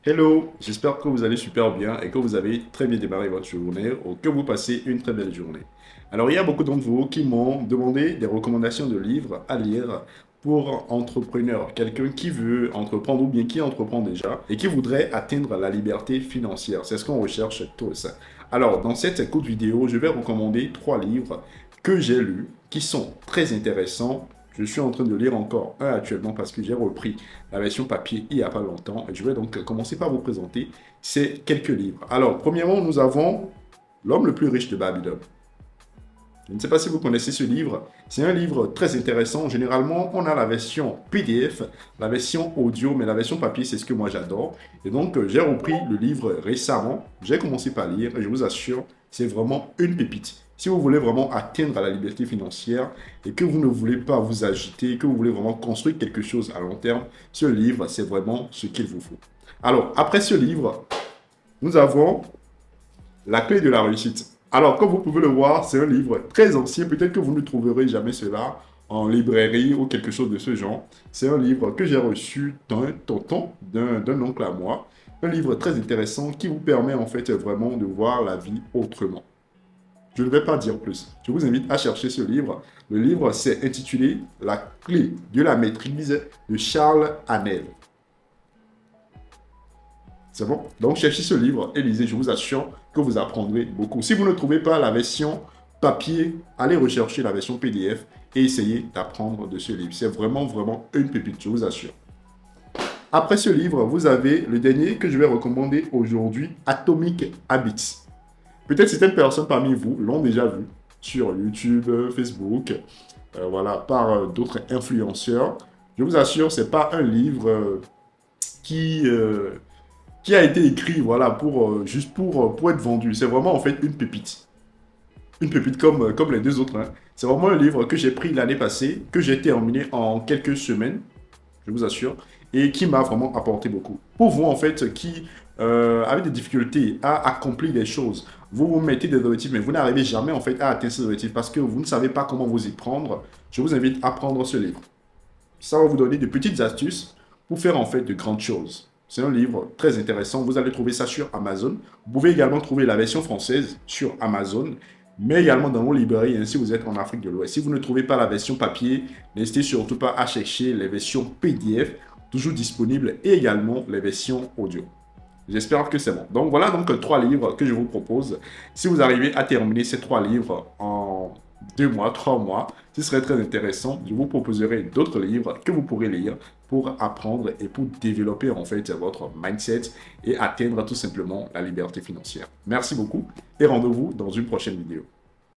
Hello, j'espère que vous allez super bien et que vous avez très bien démarré votre journée ou que vous passez une très belle journée. Alors, il y a beaucoup d'entre vous qui m'ont demandé des recommandations de livres à lire pour entrepreneurs, quelqu'un qui veut entreprendre ou bien qui entreprend déjà et qui voudrait atteindre la liberté financière. C'est ce qu'on recherche tous. Alors, dans cette courte vidéo, je vais recommander trois livres que j'ai lus qui sont très intéressants. Je suis en train de lire encore un actuellement parce que j'ai repris la version papier il n'y a pas longtemps. Et je vais donc commencer par vous présenter ces quelques livres. Alors, premièrement, nous avons L'homme le plus riche de Babylone. Je ne sais pas si vous connaissez ce livre. C'est un livre très intéressant. Généralement, on a la version PDF, la version audio, mais la version papier, c'est ce que moi j'adore. Et donc, j'ai repris le livre récemment. J'ai commencé par lire et je vous assure, c'est vraiment une pépite. Si vous voulez vraiment atteindre la liberté financière et que vous ne voulez pas vous agiter, que vous voulez vraiment construire quelque chose à long terme, ce livre, c'est vraiment ce qu'il vous faut. Alors, après ce livre, nous avons La clé de la réussite. Alors, comme vous pouvez le voir, c'est un livre très ancien. Peut-être que vous ne trouverez jamais cela en librairie ou quelque chose de ce genre. C'est un livre que j'ai reçu d'un tonton, d'un oncle à moi. Un livre très intéressant qui vous permet en fait vraiment de voir la vie autrement. Je ne vais pas dire plus. Je vous invite à chercher ce livre. Le livre s'est intitulé La clé de la maîtrise de Charles Hanel. C'est bon? Donc, cherchez ce livre et lisez. Je vous assure que vous apprendrez beaucoup. Si vous ne trouvez pas la version papier, allez rechercher la version PDF et essayez d'apprendre de ce livre. C'est vraiment, vraiment une pépite, je vous assure. Après ce livre, vous avez le dernier que je vais recommander aujourd'hui, Atomic Habits. Peut-être certaines personnes parmi vous l'ont déjà vu sur YouTube, Facebook, voilà, par d'autres influenceurs. Je vous assure, c'est pas un livre qui, euh, qui a été écrit voilà, juste pour être vendu. C'est vraiment en fait une pépite. Une pépite comme les deux autres. Hein. C'est vraiment un livre que j'ai pris l'année passée, que j'ai terminé en quelques semaines, je vous assure, et qui m'a vraiment apporté beaucoup. Pour vous, en fait, qui avez des difficultés à accomplir des choses, vous vous mettez des objectifs, mais vous n'arrivez jamais en fait à atteindre ces objectifs parce que vous ne savez pas comment vous y prendre, je vous invite à prendre ce livre. Ça va vous donner de petites astuces pour faire en fait de grandes choses. C'est un livre très intéressant. Vous allez trouver ça sur Amazon. Vous pouvez également trouver la version française sur Amazon, mais également dans vos librairies hein, si vous êtes en Afrique de l'Ouest. Si vous ne trouvez pas la version papier, n'hésitez surtout pas à chercher les versions PDF, toujours disponibles, et également les versions audio. J'espère que c'est bon. Donc voilà donc trois livres que je vous propose. Si vous arrivez à terminer ces trois livres en 2 mois, 3 mois, ce serait très intéressant. Je vous proposerai d'autres livres que vous pourrez lire pour apprendre et pour développer en fait votre mindset et atteindre tout simplement la liberté financière. Merci beaucoup et rendez-vous dans une prochaine vidéo.